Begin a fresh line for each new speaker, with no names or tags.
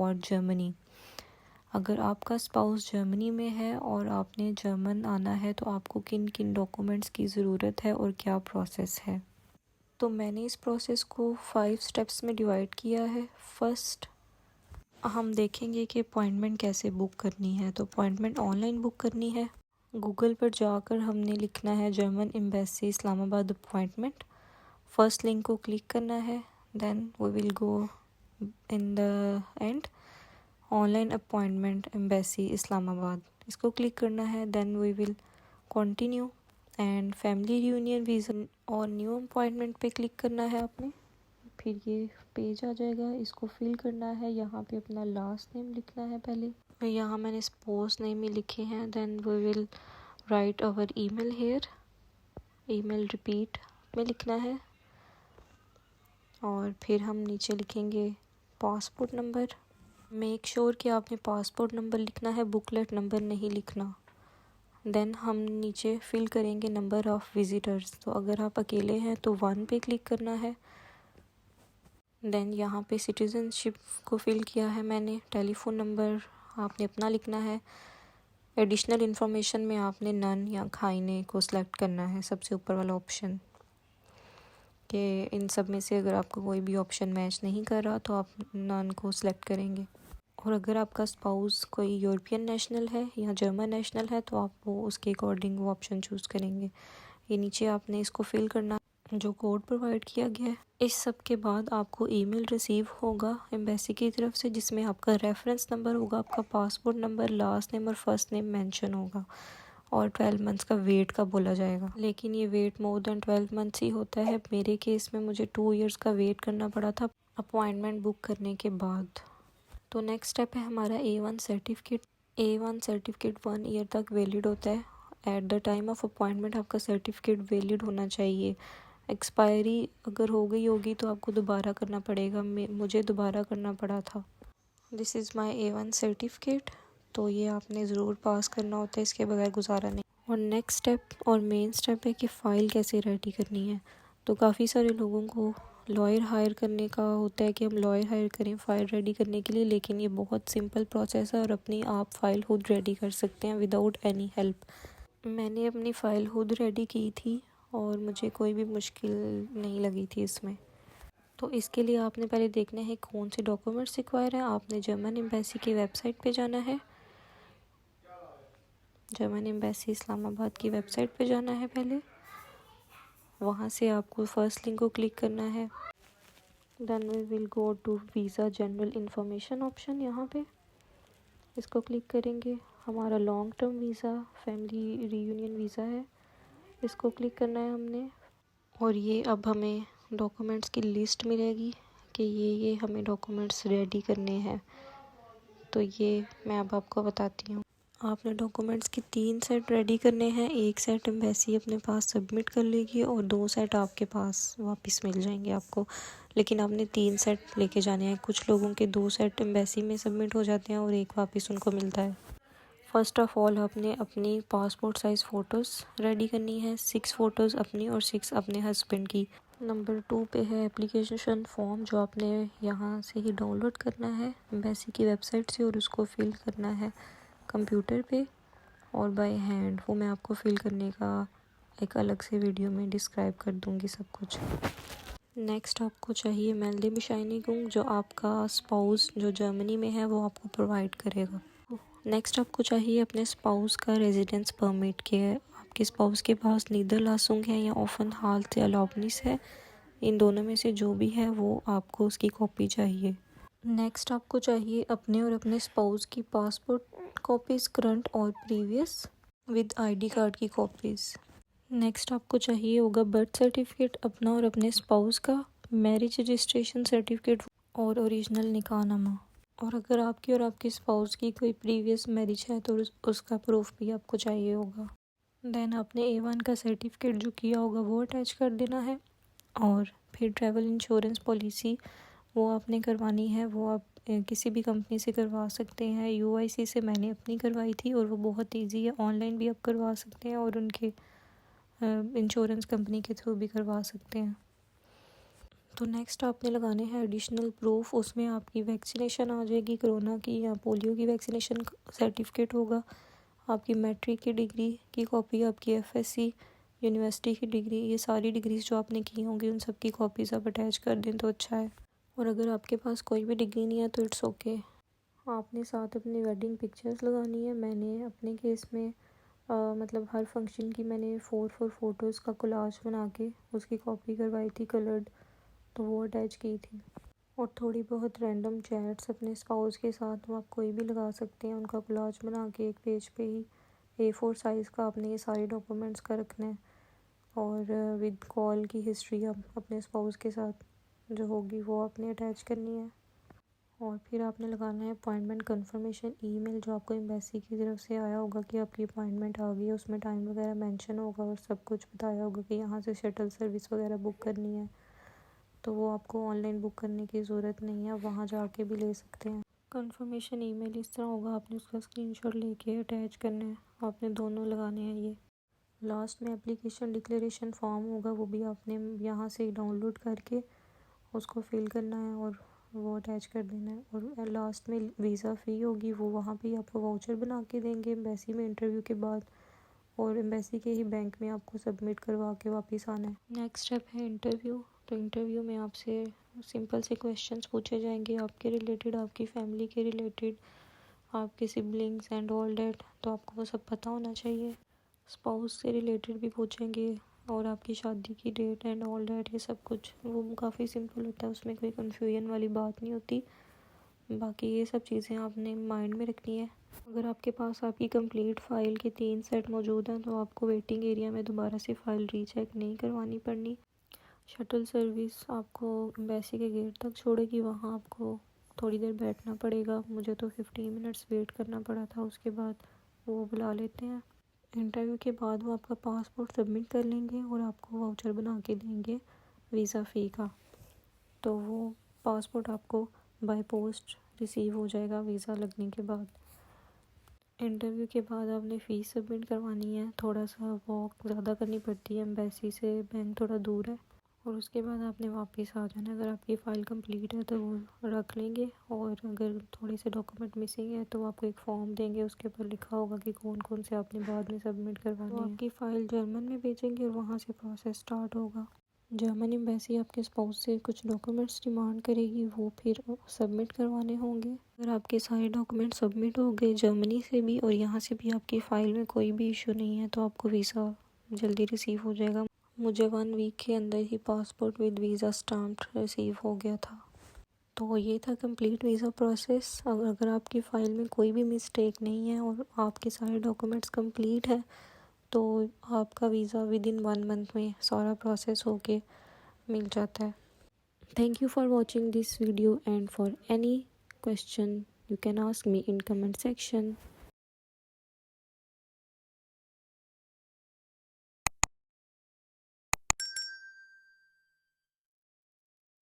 और जर्मनी। अगर आपका स्पाउस जर्मनी में है और आपने जर्मन आना है तो आपको किन किन डॉक्यूमेंट्स की ज़रूरत है और क्या प्रोसेस है। तो मैंने इस प्रोसेस को 5 स्टेप्स में डिवाइड किया है। फर्स्ट हम देखेंगे कि अपॉइंटमेंट कैसे बुक करनी है। तो अपॉइंटमेंट ऑनलाइन बुक करनी है। गूगल पर जाकर हमने लिखना है German embassy Islamabad appointment. First link को क्लिक करना है। Then we will go in the and online appointment embassy Islamabad, इसको क्लिक करना है। Then we will continue and family reunion visa और न्यू अपॉइंटमेंट पे क्लिक करना है आपने। फिर ये पेज आ जाएगा, इसको फिल करना है। यहाँ पे अपना लास्ट नेम लिखना है पहले। यहाँ मैंने स्पोर्ट्स नेम ही लिखे हैं। Then we will write our email here, email repeat में लिखना है। और फिर हम नीचे लिखेंगे पासपोर्ट नंबर। मेक श्योर कि आपने पासपोर्ट नंबर लिखना है, बुकलेट नंबर नहीं लिखना। देन हम नीचे फिल करेंगे नंबर ऑफ़ विज़िटर्स। तो अगर आप अकेले हैं तो 1 पे क्लिक करना है। देन यहाँ पे सिटीज़नशिप को फिल किया है मैंने। टेलीफ़ोन नंबर आपने अपना लिखना है। एडिशनल इन्फॉर्मेशन में आपने नन या खाइने को सिलेक्ट करना है, सबसे ऊपर वाला ऑप्शन। कि इन सब में से अगर आपको कोई भी ऑप्शन मैच नहीं कर रहा तो आप नन को सिलेक्ट करेंगे। और अगर आपका स्पाउस कोई यूरोपियन नेशनल है या जर्मन नेशनल है तो आप वो उसके अकॉर्डिंग वो ऑप्शन चूज़ करेंगे। ये नीचे आपने इसको फिल करना जो कोड प्रोवाइड किया गया है। इस सब के बाद आपको ईमेल रिसीव होगा एम्बेसी की तरफ से, जिसमें आपका रेफरेंस नंबर होगा, आपका पासपोर्ट नंबर, लास्ट नेम और फर्स्ट नेम मेंशन होगा और 12 मंथ्स का वेट का बोला जाएगा। लेकिन ये वेट मोर देन 12 मंथ्स ही होता है। मेरे केस में मुझे 2 इयर्स का वेट करना पड़ा था अपॉइंटमेंट बुक करने के बाद। तो नेक्स्ट स्टेप है हमारा A1 certificate. A1 certificate 1 year तक वैलिड होता है। At the time of appointment आपका सर्टिफिकेट वैलिड होना चाहिए। एक्सपायरी अगर हो गई होगी तो आपको दोबारा करना पड़ेगा। मुझे दोबारा करना पड़ा था। This is my A1 certificate. तो ये आपने ज़रूर पास करना होता है, इसके बगैर गुजारा नहीं। और नेक्स्ट स्टेप और मेन स्टेप है कि फ़ाइल कैसे रेडी करनी है। तो काफ़ी सारे लोगों को लॉयर हायर करने का होता है कि हम लॉयर हायर करें फ़ाइल रेडी करने के लिए, लेकिन ये बहुत सिंपल प्रोसेस है और अपनी आप फ़ाइल खुद रेडी कर सकते हैं विदाउट एनी हेल्प। मैंने अपनी फ़ाइल खुद रेडी की थी और मुझे कोई भी मुश्किल नहीं लगी थी इसमें। तो इसके लिए आपने पहले देखना है कौन से डॉक्यूमेंट्स रिक्वायर हैं। आपने जर्मन एम्बेसी की वेबसाइट पे जाना है। जर्मन एम्बेसी इस्लामाबाद की वेबसाइट पे जाना है पहले। वहाँ से आपको फर्स्ट लिंक को क्लिक करना है। Then we will go to visa general information option. यहाँ पे इसको क्लिक करेंगे। हमारा long term visa family reunion visa है, इसको क्लिक करना है हमने। और ये अब हमें डॉक्यूमेंट्स की लिस्ट मिलेगी कि ये हमें डॉक्यूमेंट्स रेडी करने हैं। तो ये मैं अब आपको बताती हूँ। आपने डॉक्यूमेंट्स की 3 सेट रेडी करने हैं। 1 सेट एम्बेसी अपने पास सबमिट कर लेगी और 2 सेट आपके पास वापस मिल जाएंगे आपको। लेकिन आपने 3 सेट लेके जाने हैं। कुछ लोगों के 2 सेट एम्बेसी में सबमिट हो जाते हैं और 1 वापस उनको मिलता है। फर्स्ट ऑफ़ ऑल आपने अपनी पासपोर्ट साइज़ फ़ोटोज़ रेडी करनी है। 6 फ़ोटोज़ अपनी और 6 अपने हस्बैंड की। नंबर 2 पे है एप्लीकेशन फॉर्म, जो आपने यहाँ से ही डाउनलोड करना है एम्बेसी की वेबसाइट से और उसको फिल करना है कंप्यूटर पे और बाय हैंड। वो मैं आपको फिल करने का एक अलग से वीडियो में डिस्क्राइब कर दूँगी सब कुछ। नेक्स्ट आपको चाहिए मेल्दी बेscheinigung, जो आपका स्पाउस जो जर्मनी में है वो आपको प्रोवाइड करेगा। नेक्स्ट आपको चाहिए अपने स्पाउस का रेजिडेंस परमिट के। आपके स्पाउस के पास नीदरलासुंग है या ऑफनहाल्ट या लॉबनिस है, इन दोनों में से जो भी है वो आपको उसकी कॉपी चाहिए। नेक्स्ट आपको चाहिए अपने और अपने स्पाउस की पासपोर्ट कॉपीज़, करंट और प्रीवियस, विद आईडी कार्ड की कॉपीज़। नेक्स्ट आपको चाहिए होगा बर्थ सर्टिफिकेट अपना और अपने स्पाउस का, मैरिज रजिस्ट्रेशन सर्टिफिकेट और ओरिजिनल निकाहनामा। और अगर आपकी और आपके स्पाउस की कोई प्रीवियस मैरिज है तो उसका प्रूफ भी आपको चाहिए होगा। देन आपने A1 का सर्टिफिकेट जो किया होगा वो अटैच कर देना है। और फिर ट्रैवल इंश्योरेंस पॉलिसी वो आपने करवानी है। वो आप किसी भी कंपनी से करवा सकते हैं। UIC से मैंने अपनी करवाई थी और वो बहुत ईजी है। ऑनलाइन भी आप करवा सकते हैं और उनके इंश्योरेंस कंपनी के थ्रू भी करवा सकते हैं। तो नेक्स्ट आपने लगाने हैं एडिशनल प्रूफ। उसमें आपकी वैक्सीनेशन आ जाएगी, कोरोना की या पोलियो की वैक्सीनेशन सर्टिफिकेट होगा, आपकी मैट्रिक की डिग्री की कॉपी, आपकी एफएससी यूनिवर्सिटी की डिग्री, ये सारी डिग्रीज जो आपने की होंगी उन सब की कॉपीज़ आप अटैच कर दें तो अच्छा है। और अगर आपके पास कोई भी डिग्री नहीं है तो इट्स ओके, आपने साथ अपनी वेडिंग पिक्चर्स लगानी है। मैंने अपने केस में मतलब हर फंक्शन की मैंने 4 फ़ोटोज़ का कोलाज बना के उसकी कॉपी करवाई थी कलर्ड, तो वो अटैच की थी। और थोड़ी बहुत रैंडम चैट्स अपने स्पाउस के साथ वो आप कोई भी लगा सकते हैं, उनका कोलाज बना के एक पेज पे ही A4 साइज़ का आपने ये सारे डॉक्यूमेंट्स का रखना है। और विद कॉल की हिस्ट्री आप अपने स्पाउस के साथ जो होगी वो आपने अटैच करनी है। और फिर आपने लगाना है अपॉइंटमेंट कंफर्मेशन ईमेल, जो आपको एम्बेसी की तरफ से आया होगा कि आपकी अपॉइंटमेंट आ गई है, उसमें टाइम वगैरह मेंशन होगा और सब कुछ बताया होगा कि यहाँ से शटल सर्विस वगैरह बुक करनी है। तो वो आपको ऑनलाइन बुक करने की ज़रूरत नहीं है, आप वहाँ जाके भी ले सकते हैं। कंफर्मेशन ईमेल इस तरह होगा, आपने उसका स्क्रीनशॉट लेके अटैच करना है, आपने दोनों लगाने हैं ये। लास्ट में एप्लीकेशन डिक्लेरेशन फॉर्म होगा, वो भी आपने यहाँ से डाउनलोड करके उसको फिल करना है और वो अटैच कर देना है। और लास्ट में वीज़ा फ़ी होगी, वो वहाँ पे आपको वाउचर बना के देंगे एम्बेसी में इंटरव्यू के बाद, और एम्बेसी के ही बैंक में आपको सबमिट करवा के वापस आना है। नेक्स्ट स्टेप है इंटरव्यू। तो इंटरव्यू में आपसे सिंपल से क्वेश्चंस पूछे जाएंगे आपके रिलेटेड, आपकी फैमिली के रिलेटेड, आपके सिबलिंग्स एंड ऑल डैट, तो आपको वो सब पता होना चाहिए। स्पाउस से रिलेटेड भी पूछेंगे और आपकी शादी की डेट एंड ऑल डैट, ये सब कुछ वो काफ़ी सिंपल होता है, उसमें कोई कन्फ्यूजन वाली बात नहीं होती। बाकी ये सब चीज़ें आपने माइंड में रखनी है। अगर आपके पास आपकी कंप्लीट फ़ाइल के 3 सेट मौजूद हैं तो आपको वेटिंग एरिया में दोबारा से फ़ाइल रीचेक नहीं करवानी पड़नी। शटल सर्विस आपको एम्बेसी के गेट तक छोड़ेगी, वहाँ आपको थोड़ी देर बैठना पड़ेगा। मुझे तो 15 मिनट्स वेट करना पड़ा था, उसके बाद वो बुला लेते हैं। इंटरव्यू के बाद वो आपका पासपोर्ट सबमिट कर लेंगे और आपको वाउचर बना के देंगे वीज़ा फ़ी का। तो वो पासपोर्ट आपको बाय पोस्ट रिसीव हो जाएगा वीज़ा लगने के बाद। इंटरव्यू के बाद आपने फ़ीस सबमिट करवानी है, थोड़ा सा वॉक ज़्यादा करनी पड़ती है, एम्बेसी से बैंक थोड़ा दूर है। और उसके बाद आपने वापस आ जाना। अगर आपकी फ़ाइल कंप्लीट है तो वो रख लेंगे, और अगर थोड़े से डॉक्यूमेंट मिसिंग है तो आपको एक फॉर्म देंगे, उसके ऊपर लिखा होगा कि कौन कौन से आपने बाद में सबमिट करवाने हैं। तो आपकी फ़ाइल जर्मन में भेजेंगे और वहाँ से प्रोसेस स्टार्ट होगा। जर्मन एम्बेसी आपके स्पाउस से कुछ डॉक्यूमेंट्स डिमांड करेगी, वो फिर सबमिट करवाने होंगे। अगर आपके सारे डॉक्यूमेंट सबमिट हो गए जर्मनी से भी और यहाँ से भी आपकी फ़ाइल में कोई भी इशू नहीं है तो आपको वीज़ा जल्दी रिसीव हो जाएगा। मुझे 1 वीक के अंदर ही passport with visa stamp receive हो गया था। तो ये था कंप्लीट वीज़ा प्रोसेस। अगर आपकी फ़ाइल में कोई भी मिस्टेक नहीं है और आपके सारे डॉक्यूमेंट्स कंप्लीट है तो आपका वीज़ा विद इन 1 मंथ में सारा प्रोसेस होके मिल जाता है। Thank you for watching this video, and for any question you can ask me in comment section.